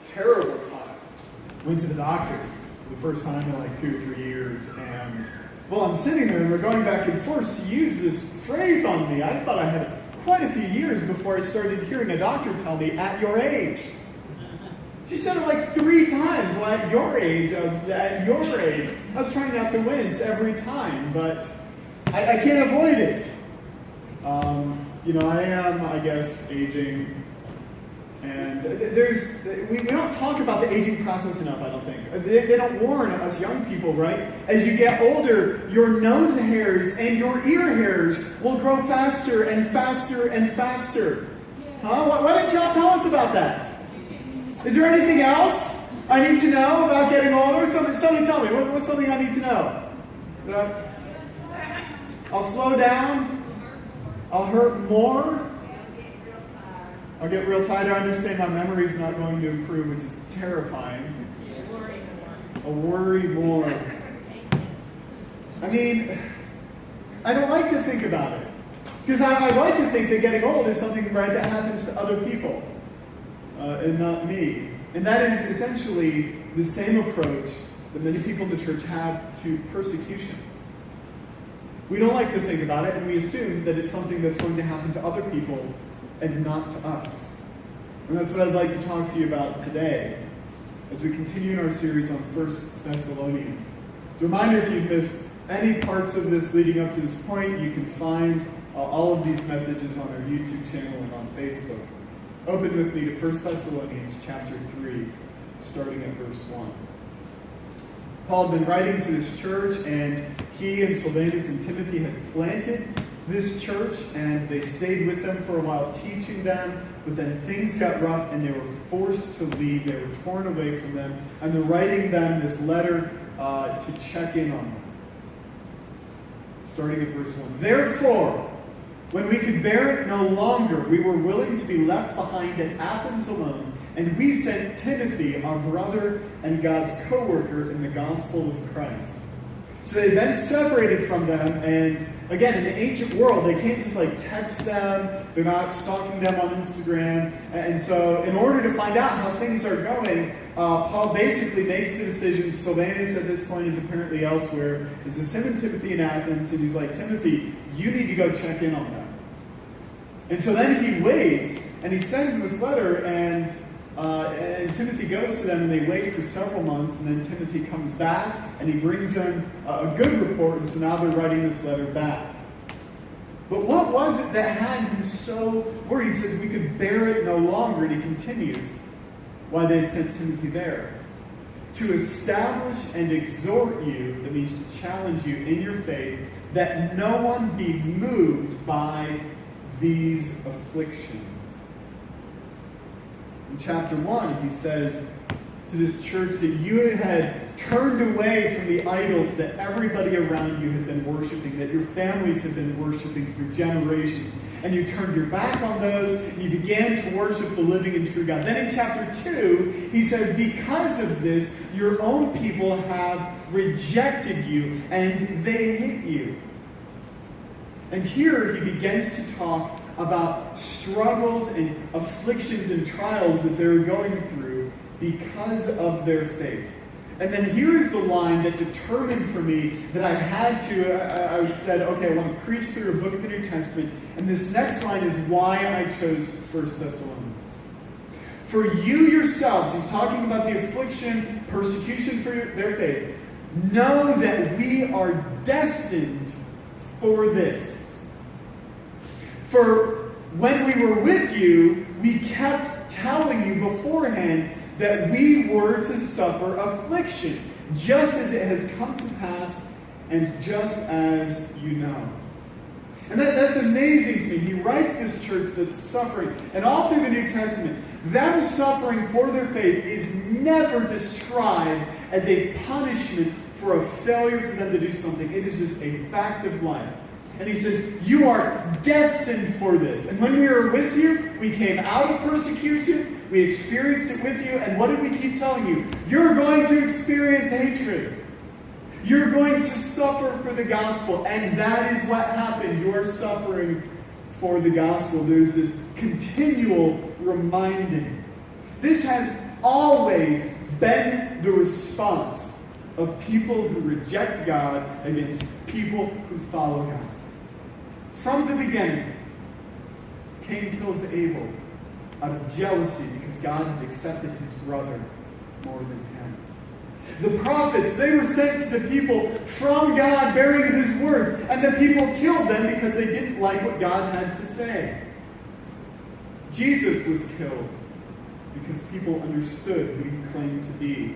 terrible time. Went to the doctor for the first time in like 2 or 3 years, and well, I'm sitting there and we're going back and forth. She used this phrase on me. I thought I had quite a few years before I started hearing a doctor tell me, "At your age." She said it like 3 times. Well, at your age, I was at your age. I was trying not to wince every time, but I can't avoid it. I am, I guess, aging. And we don't talk about the aging process enough, I don't think. They don't warn us young people, right? As you get older, your nose hairs and your ear hairs will grow faster and faster and faster. Huh? Why didn't y'all tell us about that? Is there anything else I need to know about getting older? Somebody tell me. What's something I need to know? I'll slow down. I'll hurt more. I'll get real tired. I understand my memory's not going to improve, which is terrifying. I'll worry more. I mean, I don't like to think about it. Because I like to think that getting old is something, right, that happens to other people. And not me. And that is essentially the same approach that many people in the church have to persecution. We don't like to think about it, and we assume that it's something that's going to happen to other people and not to us. And that's what I'd like to talk to you about today as we continue in our series on 1 Thessalonians. As a reminder, if you've missed any parts of this leading up to this point, you can find all of these messages on our YouTube channel and on Facebook. Open with me to 1 Thessalonians chapter 3, starting at verse 1. Paul had been writing to this church, and he and Silvanus and Timothy had planted this church, and they stayed with them for a while, teaching them, but then things got rough, and they were forced to leave. They were torn away from them, and they're writing them this letter to check in on them. Starting at verse 1. Therefore, when we could bear it no longer, we were willing to be left behind at Athens alone, and we sent Timothy, our brother and God's co-worker in the gospel of Christ. So they've been separated from them, and again, in the ancient world, they can't just text them. They're not stalking them on Instagram. And so in order to find out how things are going, Paul basically makes the decision. Silvanus at this point is apparently elsewhere. This is him and Timothy in Athens, and he's like, Timothy, you need to go check in on them. And so then he waits, and he sends this letter, and Timothy goes to them, and they wait for several months, and then Timothy comes back, and he brings them a good report, and so now they're writing this letter back. But what was it that had him so worried? He says, we could bear it no longer, and he continues why they had sent Timothy there. To establish and exhort you, that means to challenge you in your faith, that no one be moved by these afflictions. In chapter 1, he says to this church that you had turned away from the idols that everybody around you had been worshiping, that your families had been worshiping for generations. And you turned your back on those, and you began to worship the living and true God. Then in chapter 2, he says, because of this, your own people have rejected you, and they hate you. And here he begins to talk about struggles and afflictions and trials that they're going through because of their faith. And then here is the line that determined for me that I had to, I said, okay, I want to preach through a book of the New Testament. And this next line is why I chose 1 Thessalonians. For you yourselves, he's talking about the affliction, persecution for their faith, know that we are destined for this. For when we were with you, we kept telling you beforehand that we were to suffer affliction, just as it has come to pass, and just as you know. And that's amazing to me. He writes this church that's suffering, and all through the New Testament, them suffering for their faith is never described as a punishment for a failure for them to do something. It is just a fact of life. And he says, you are destined for this. And when we were with you, we came out of persecution. We experienced it with you. And what did we keep telling you? You're going to experience hatred. You're going to suffer for the gospel. And that is what happened. You are suffering for the gospel. There's this continual reminding. This has always been the response of people who reject God against people who follow God. From the beginning, Cain kills Abel out of jealousy because God had accepted his brother more than him. The prophets, they were sent to the people from God bearing his word, and the people killed them because they didn't like what God had to say. Jesus was killed because people understood who he claimed to be.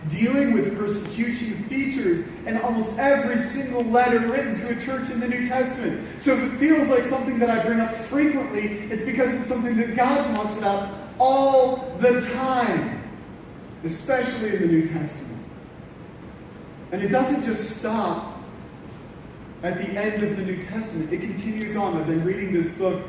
Dealing with persecution features in almost every single letter written to a church in the New Testament. So if it feels like something that I bring up frequently, it's because it's something that God talks about all the time, especially in the New Testament. And it doesn't just stop at the end of the New Testament. It continues on. I've been reading this book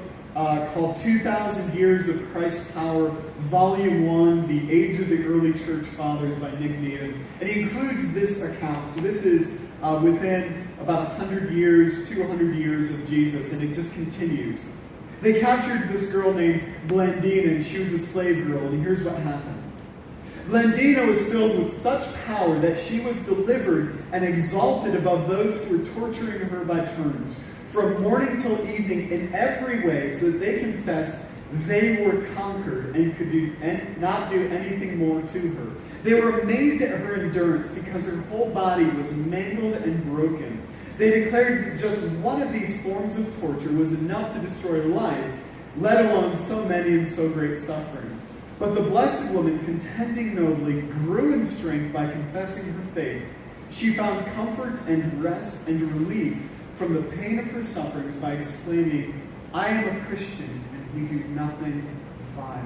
called 2,000 Years of Christ's Power, Volume 1, The Age of the Early Church Fathers by Nick Needham. And he includes this account. So this is within about 100 years, 200 years of Jesus, and it just continues. They captured this girl named Blandina, and she was a slave girl, and here's what happened. Blandina was filled with such power that she was delivered and exalted above those who were torturing her by turns, from morning till evening in every way, so that they confessed they were conquered and could not do anything more to her. They were amazed at her endurance because her whole body was mangled and broken. They declared that just one of these forms of torture was enough to destroy life, let alone so many and so great sufferings. But the blessed woman, contending nobly, grew in strength by confessing her faith. She found comfort and rest and relief from the pain of her sufferings by exclaiming, I am a Christian, and we do nothing vile.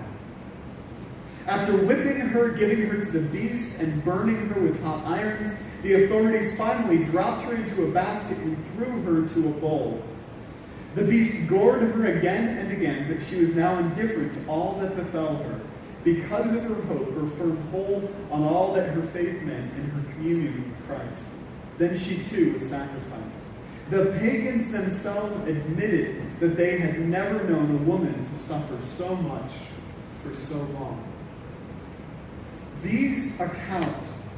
After whipping her, giving her to the beasts, and burning her with hot irons, the authorities finally dropped her into a basket and threw her to a bowl. The beast gored her again and again, but she was now indifferent to all that befell her, because of her hope, her firm hold on all that her faith meant in her communion with Christ. Then she too was sacrificed. The pagans themselves admitted that they had never known a woman to suffer so much for so long. These accounts,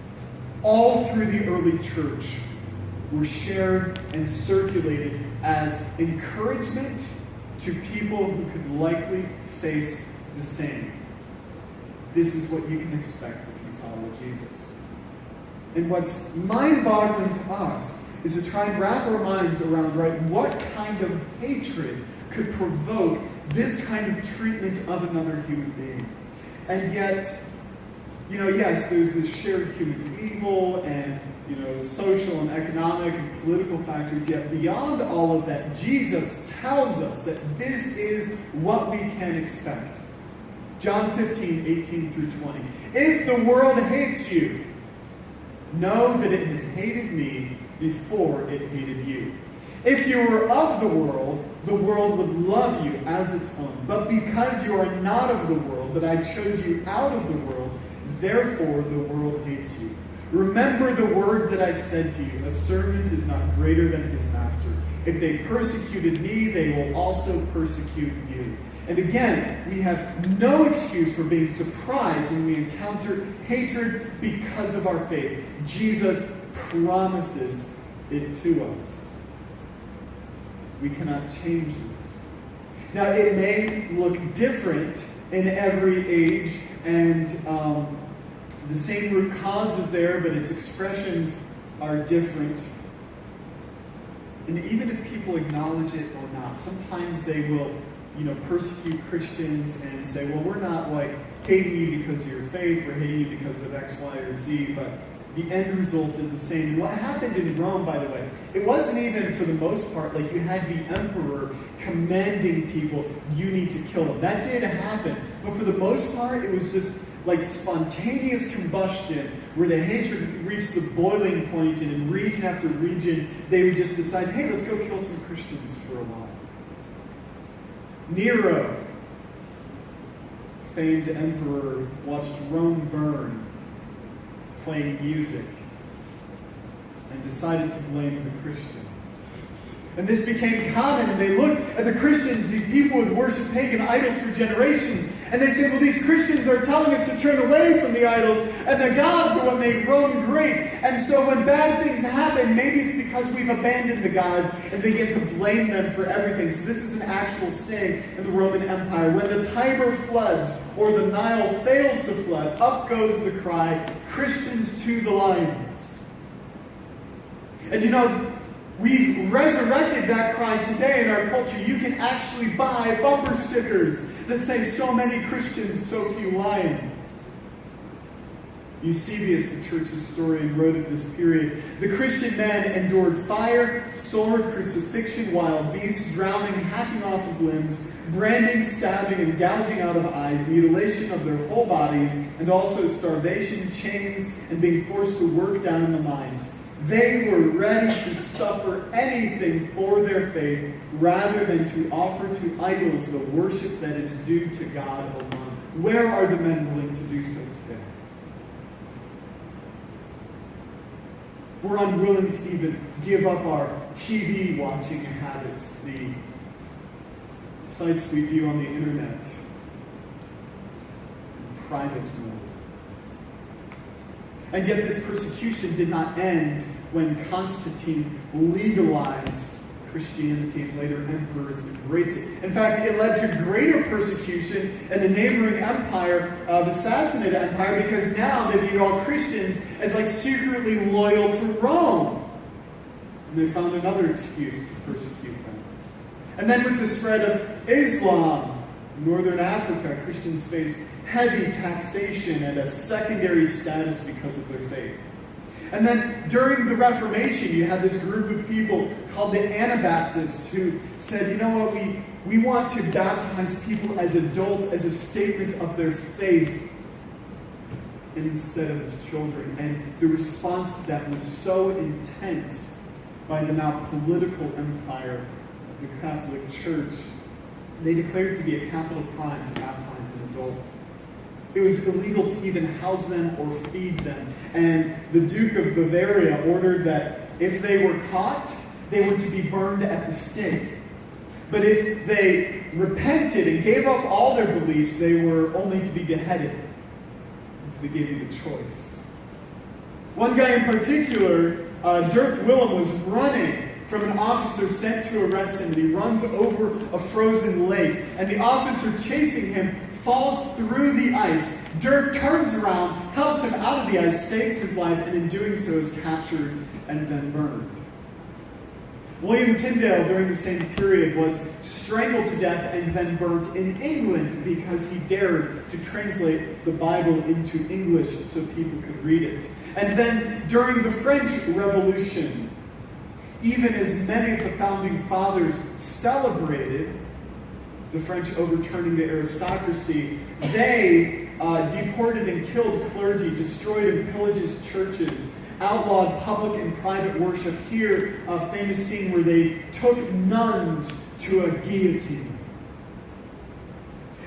all through the early church, were shared and circulated as encouragement to people who could likely face the same. This is what you can expect if you follow Jesus. And what's mind-boggling to us is to try and wrap our minds around, right, what kind of hatred could provoke this kind of treatment of another human being. And yet, yes, there's this shared human evil and, social and economic and political factors, yet beyond all of that, Jesus tells us that this is what we can expect. John 15, 18 through 20. If the world hates you, know that it has hated me before it hated you. If you were of the world would love you as its own. But because you are not of the world, but I chose you out of the world, therefore the world hates you. Remember the word that I said to you, a servant is not greater than his master. If they persecuted me, they will also persecute you. And again, we have no excuse for being surprised when we encounter hatred because of our faith. Jesus promises it to us. We cannot change this. Now, it may look different in every age, and the same root cause is there, but its expressions are different. And even if people acknowledge it or not, sometimes they will persecute Christians and say, well, we're not hating you because of your faith, we're hating you because of X, Y, or Z, but the end result is the same. And what happened in Rome, by the way, it wasn't even, for the most part, you had the emperor commanding people, you need to kill them. That did happen. But for the most part, it was just spontaneous combustion, where the hatred reached the boiling point, and in region after region, they would just decide, hey, let's go kill some Christians for a while. Nero, famed emperor, watched Rome burn, playing music, and decided to blame the Christians. And this became common, and they looked at the Christians, these people who had worshipped pagan idols for generations, And they say, well, these Christians are telling us to turn away from the idols, and the gods are what made Rome great. And so when bad things happen, maybe it's because we've abandoned the gods, and they get to blame them for everything. So this is an actual sin in the Roman Empire. When the Tiber floods, or the Nile fails to flood, up goes the cry, Christians to the lions. And you know, we've resurrected that cry today in our culture. You can actually buy bumper stickers that say, so many Christians, so few lions. Eusebius, the church historian, wrote of this period, the Christian men endured fire, sword, crucifixion, wild beasts, drowning, hacking off of limbs, branding, stabbing, and gouging out of eyes, mutilation of their whole bodies, and also starvation, chains, and being forced to work down in the mines. They were ready to suffer anything for their faith rather than to offer to idols the worship that is due to God alone. Where are the men willing to do so today? We're unwilling to even give up our TV watching habits, the sites we view on the internet, in private mode. And yet this persecution did not end when Constantine legalized Christianity and later emperors embraced it. In fact, it led to greater persecution in the neighboring empire, the Sassanid Empire, because now they viewed all Christians as like secretly loyal to Rome. And they found another excuse to persecute them. And then with the spread of Islam, in northern Africa, Christians faced heavy taxation and a secondary status because of their faith. And then during the Reformation, you had this group of people called the Anabaptists who said, you know what, we want to baptize people as adults as a statement of their faith and instead of as children. And the response to that was so intense by the now political empire of the Catholic Church. They declared it to be a capital crime to baptize an adult. It was illegal to even house them or feed them. And the Duke of Bavaria ordered that if they were caught, they were to be burned at the stake. But if they repented and gave up all their beliefs, they were only to be beheaded. So they gave you the choice. One guy in particular, Dirk Willem, was running from an officer sent to arrest him, and he runs over a frozen lake. And the officer chasing him falls through the ice. Dirk turns around, helps him out of the ice, saves his life, and in doing so is captured and then burned. William Tyndale, during the same period, was strangled to death and then burnt in England because he dared to translate the Bible into English so people could read it. And then during the French Revolution, even as many of the founding fathers celebrated the French overturning the aristocracy, they deported and killed clergy, destroyed and pillaged churches, outlawed public and private worship. Here, a famous scene where they took nuns to a guillotine.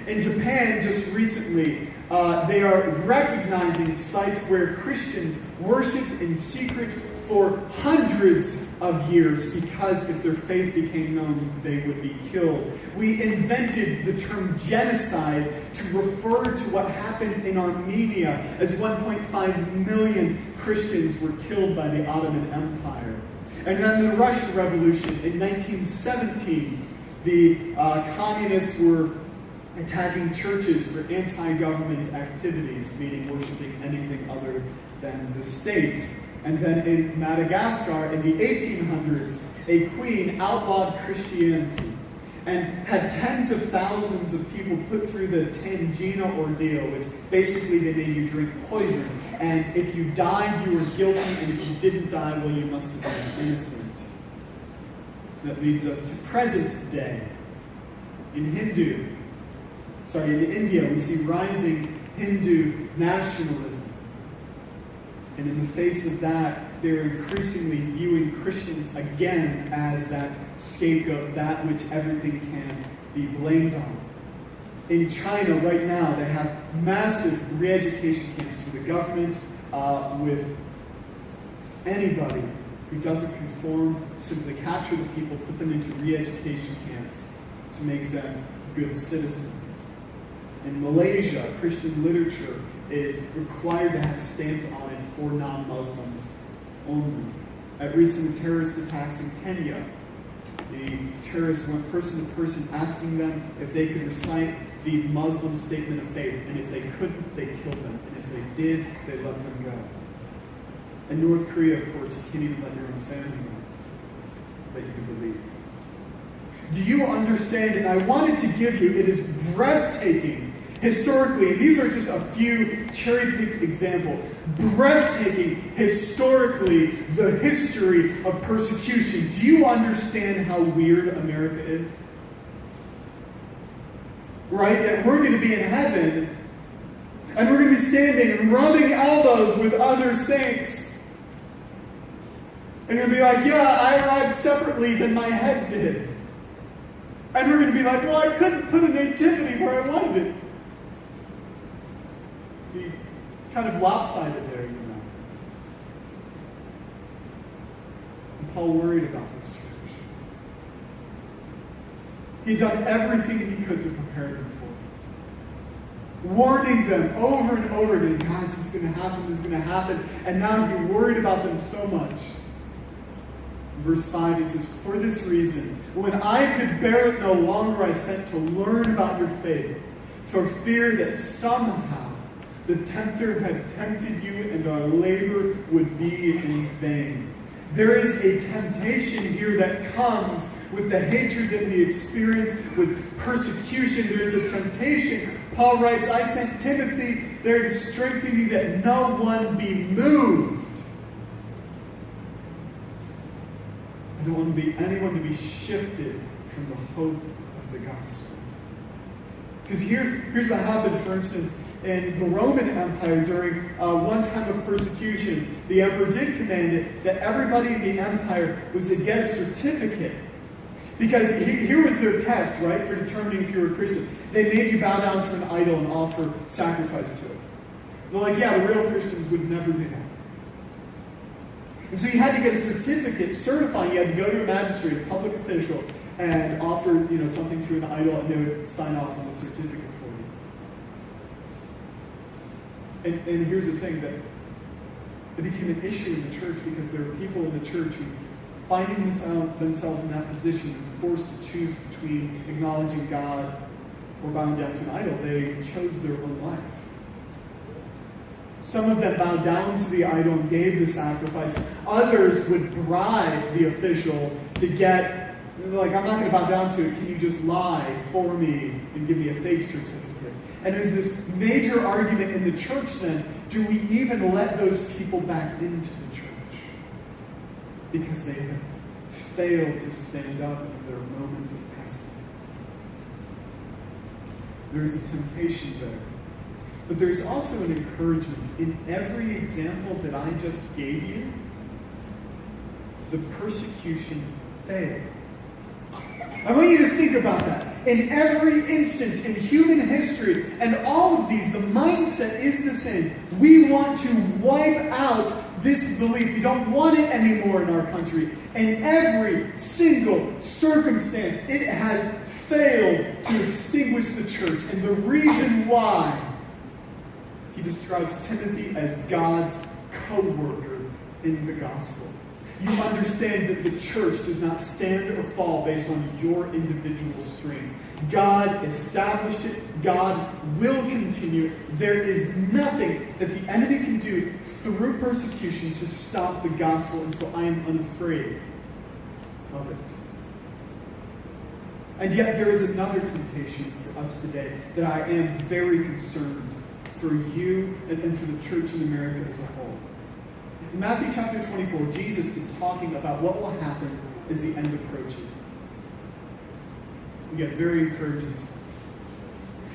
In Japan, just recently, they are recognizing sites where Christians worshipped in secret for hundreds of years because if their faith became known, they would be killed. We invented the term genocide to refer to what happened in Armenia as 1.5 million Christians were killed by the Ottoman Empire. And then the Russian Revolution in 1917, the communists were attacking churches for anti-government activities, meaning worshiping anything other than the state. And then in Madagascar in the 1800s, a queen outlawed Christianity and had tens of thousands of people put through the Tangina ordeal, which basically they made you drink poison. And if you died, you were guilty, and if you didn't die, well, you must have been innocent. That leads us to present day. In India, we see rising Hindu nationalism. And in the face of that, they're increasingly viewing Christians again as that scapegoat, that which everything can be blamed on. In China right now, they have massive re-education camps for the government with anybody who doesn't conform, simply capture the people, put them into re-education camps to make them good citizens. In Malaysia, Christian literature is required to have stamped on it for non-Muslims only. At recent terrorist attacks in Kenya, the terrorists went person to person asking them if they could recite the Muslim statement of faith, and if they couldn't, they killed them, and if they did, they let them go. In North Korea, of course, you can't even let your own family know that you can believe. Do you understand? And I wanted to give you, it is breathtaking historically, and these are just a few cherry-picked examples, breathtaking historically the history of persecution. Do you understand how weird America is? Right? That we're going to be in heaven, and we're going to be standing and rubbing elbows with other saints. And you're going to be like, yeah, I arrived separately than my head did. And we're going to be like, well, I couldn't put a nativity where I wanted it. Be kind of lopsided there, you know. And Paul worried about this church. He'd done everything he could to prepare them for it. Warning them over and over again, guys, this is going to happen, this is going to happen. And now he worried about them so much. In verse 5, he says, for this reason, when I could bear it no longer, I sent to learn about your faith, for fear that somehow the tempter had tempted you and our labor would be in vain. There is a temptation here that comes with the hatred that we experience, with persecution. There is a temptation. Paul writes, I sent Timothy there to strengthen you that no one be moved. I don't want anyone to be shifted from the hope of the gospel. Because here's what happened, for instance, in the Roman Empire during one time of persecution. The emperor did command it that everybody in the empire was to get a certificate. Because here was their test, right, for determining if you were a Christian. They made you bow down to an idol and offer sacrifice to it. They're like, yeah, the real Christians would never do that. And so you had to get a certificate certifying. You had to go to a magistrate, a public official, and offer something to an idol, and they would sign off on the certificate for you. And here's the thing, that it became an issue in the church because there were people in the church who, finding themselves in that position, forced to choose between acknowledging God or bowing down to an idol, they chose their own life. Some of them bowed down to the idol and gave the sacrifice. Others would bribe the official to get, like, I'm not going to bow down to it. Can you just lie for me and give me a fake certificate? And there's this major argument in the church then, do we even let those people back into the church? Because they have failed to stand up in their moment of testing. There is a temptation there. But there's also an encouragement. In every example that I just gave you, the persecution failed. I want you to think about that. In every instance in human history, and all of these, the mindset is the same. We want to wipe out this belief. We don't want it anymore in our country. In every single circumstance, it has failed to extinguish the church. And the reason why, he describes Timothy as God's co-worker in the gospel. You understand that the church does not stand or fall based on your individual strength. God established it. God will continue. There is nothing that the enemy can do through persecution to stop the gospel, and so I am unafraid of it. And yet there is another temptation for us today that I am very concerned for you and for the church in America as a whole. In Matthew chapter 24, Jesus is talking about what will happen as the end approaches. We get very encouraging stuff.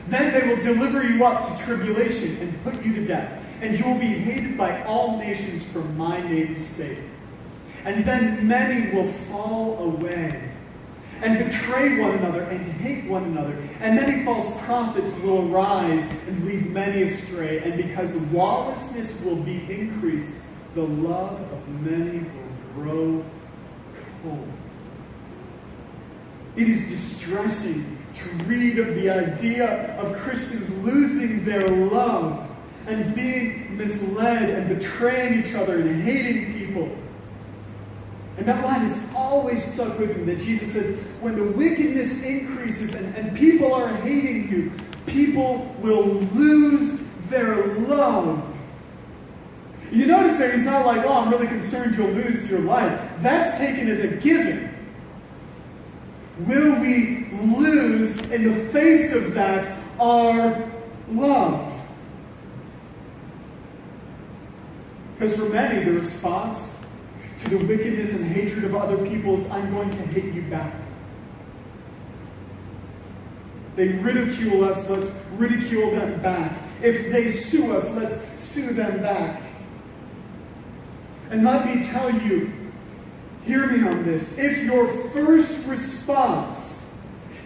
Then they will deliver you up to tribulation and put you to death, and you will be hated by all nations for my name's sake. And then many will fall away and betray one another and hate one another. And many false prophets will arise and lead many astray. And because lawlessness will be increased, the love of many will grow cold. It is distressing to read of the idea of Christians losing their love and being misled and betraying each other and hating people. And that line has always stuck with me, that Jesus says, when the wickedness increases and people are hating you, people will lose their love. You notice there he's not like, oh, I'm really concerned you'll lose your life. That's taken as a given. Will we lose, in the face of that, our love? Because for many, the response to the wickedness and hatred of other people is, I'm going to hit you back. They ridicule us, let's ridicule them back. If they sue us, let's sue them back. And let me tell you, hear me on this. If your first response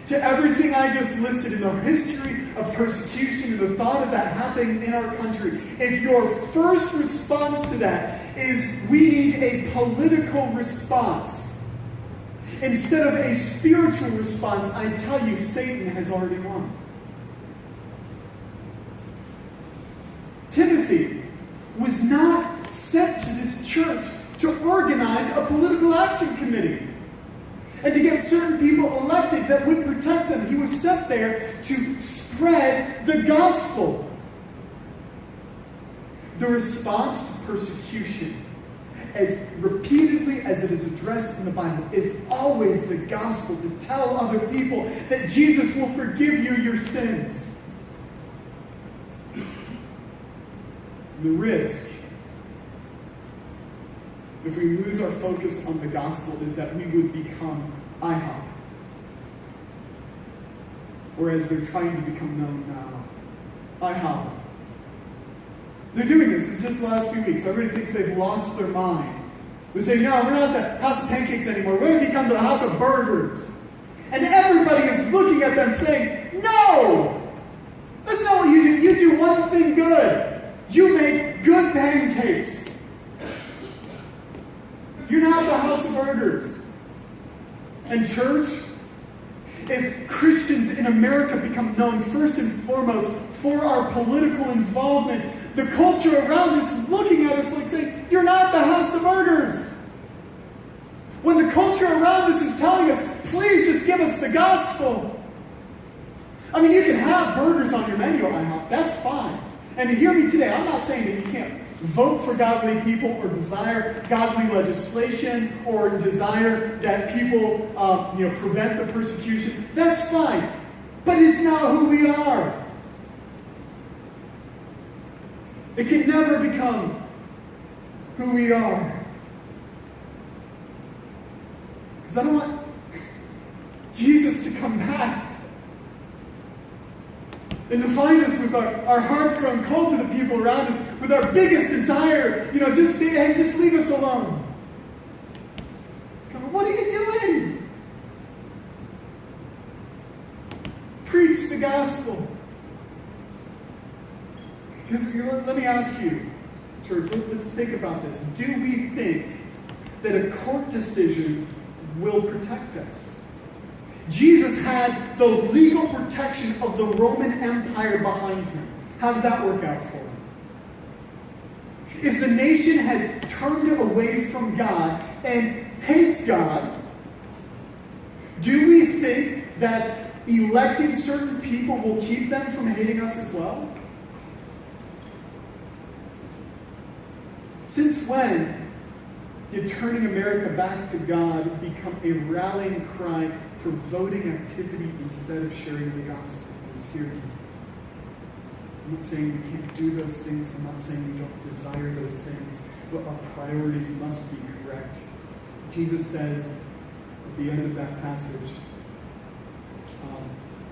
to everything I just listed in the history of persecution and the thought of that happening in our country, if your first response to that is we need a political response instead of a spiritual response, I tell you, Satan has already won. Timothy was not sent to this church to organize a political action committee and to get certain people elected that would protect them. He was sent there to spread the gospel. The response to persecution, as repeatedly as it is addressed in the Bible, is always the gospel, to tell other people that Jesus will forgive you your sins. The risk, if we lose our focus on the gospel, is that we would become IHOP. Or as they're trying to become known now, IHOP. They're doing this. It's just the last few weeks. Everybody thinks they've lost their mind. They say, no, we're not the house of pancakes anymore. We're going to become the house of burgers. And everybody is looking at them saying, no! That's not what you do. You do one thing good. You make good pancakes. You're not the house of burgers. And church, if Christians in America become known first and foremost for our political involvement, the culture around us is looking at us like saying, you're not the house of burgers. When the culture around us is telling us, please just give us the gospel. I mean, you can have burgers on your menu, IHOP. That's fine. And hear me today, I'm not saying that you can't vote for godly people or desire godly legislation or desire that people prevent the persecution. That's fine. But it's not who we are. It can never become who we are. Because I don't want Jesus to come back and to find us with our hearts grown cold to the people around us, with our biggest desire, just leave us alone. Come on, what are you doing? Preach the gospel. Because let me ask you, church, let's think about this. Do we think that a court decision will protect us? Jesus had the legal protection of the Roman Empire behind him. How did that work out for him? If the nation has turned away from God and hates God, do we think that electing certain people will keep them from hating us as well? Since when did turning America back to God become a rallying cry for voting activity instead of sharing the gospel? Please hear me. I'm not saying we can't do those things. I'm not saying we don't desire those things. But our priorities must be correct. Jesus says at the end of that passage,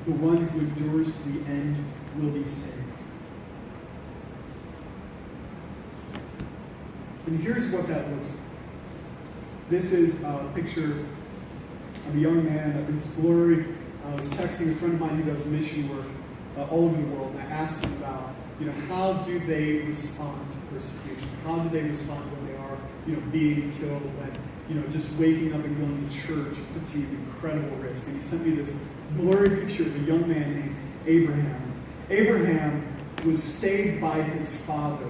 the one who endures to the end will be saved. And here's what that looks like. This is a picture of a young man. It's blurry. I was texting a friend of mine who does mission work all over the world, and I asked him about, how do they respond to persecution? How do they respond when they are, being killed, just waking up and going to church puts you at incredible risk. And he sent me this blurry picture of a young man named Abraham. Abraham was saved by his father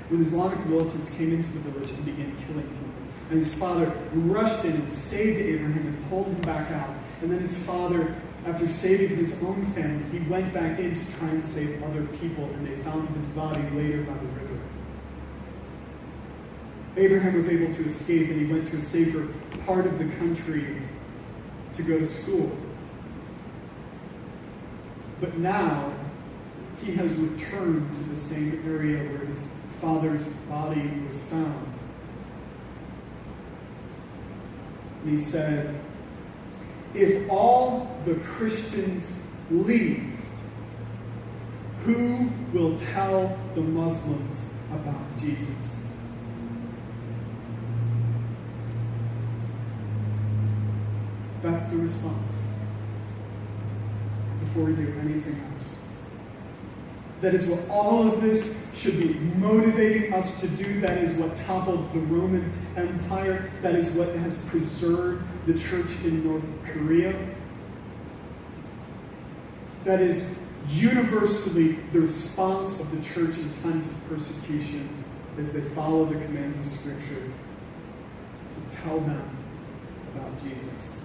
when Islamic militants came into the village and began killing people. And his father rushed in and saved Abraham and pulled him back out. And then his father, after saving his own family, he went back in to try and save other people, and they found his body later by the river. Abraham was able to escape, and he went to a safer part of the country to go to school. But now, he has returned to the same area where his father's body was found. And he said, if all the Christians leave, who will tell the Muslims about Jesus? That's the response before we do anything else. That is what all of this should be motivating us to do. That is what toppled the Roman Empire. That is what has preserved the church in North Korea. That is universally the response of the church in times of persecution as they follow the commands of Scripture to tell them about Jesus.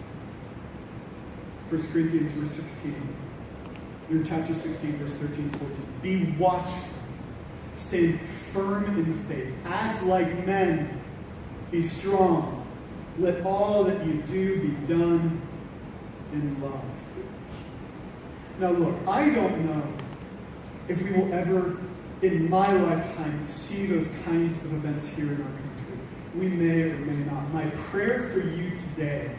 1 Corinthians verse 16. In chapter 16, verse 13 and 14. Be watchful. Stand firm in the faith. Act like men. Be strong. Let all that you do be done in love. Now look, I don't know if we will ever, in my lifetime, see those kinds of events here in our country. We may or may not. My prayer for you today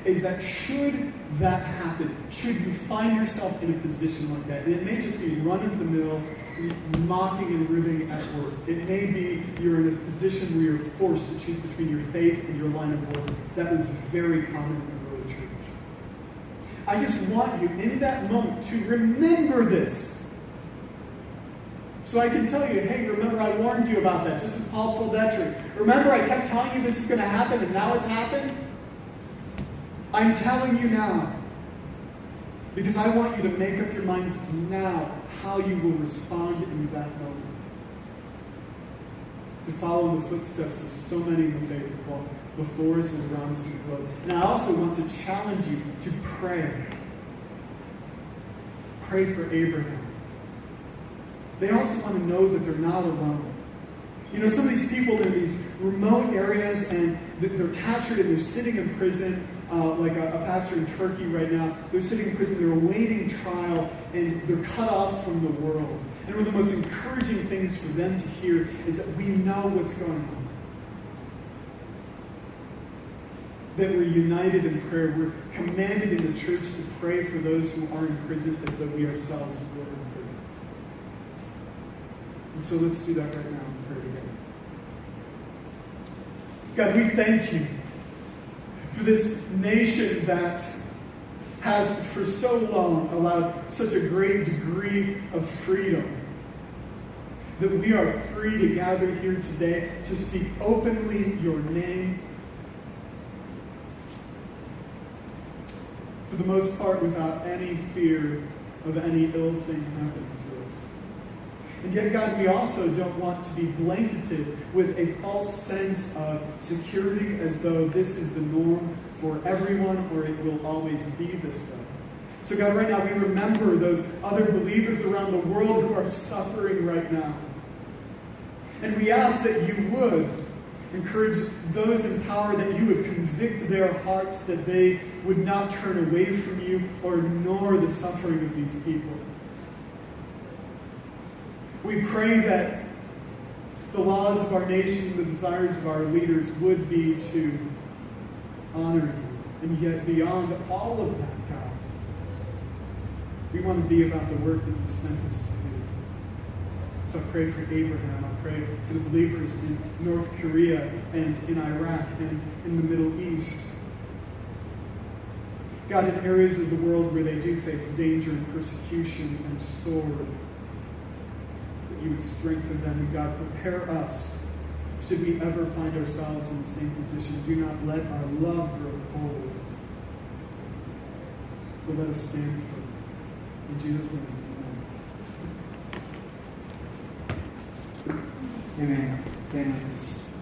is that should that happen, should you find yourself in a position like that, and it may just be run-of-the-mill, mocking and ribbing at work. It may be you're in a position where you're forced to choose between your faith and your line of work. That was very common in the early church. I just want you, in that moment, to remember this. So I can tell you, hey, remember I warned you about that, just as Paul told that church. Remember I kept telling you this is going to happen, and now it's happened? I'm telling you now, because I want you to make up your minds now how you will respond in that moment. To follow in the footsteps of so many in the faith who walked before us and around us in the globe. And I also want to challenge you to pray. Pray for Abraham. They also want to know that they're not alone. Some of these people are in these remote areas and they're captured and they're sitting in prison. Like a pastor in Turkey right now, they're sitting in prison, they're awaiting trial, and they're cut off from the world. And one of the most encouraging things for them to hear is that we know what's going on. That we're united in prayer. We're commanded in the church to pray for those who are in prison as though we ourselves were in prison. And so let's do that right now and pray together. God, we thank you for this nation that has for so long allowed such a great degree of freedom. That we are free to gather here today to speak openly your name. For the most part, without any fear of any ill thing happening to us. And yet, God, we also don't want to be blanketed with a false sense of security as though this is the norm for everyone or it will always be this way. So, God, right now we remember those other believers around the world who are suffering right now. And we ask that you would encourage those in power, that you would convict their hearts, that they would not turn away from you or ignore the suffering of these people. We pray that the laws of our nation, the desires of our leaders would be to honor you. And yet beyond all of that, God, we want to be about the work that you've sent us to do. So I pray for Abraham. I pray for the believers in North Korea and in Iraq and in the Middle East. God, in areas of the world where they do face danger and persecution and sword, you would strengthen them, and God, prepare us should we ever find ourselves in the same position. opposition. Do not let our love grow cold, but let us stand firm. In Jesus' name, amen. Amen. Stand with us.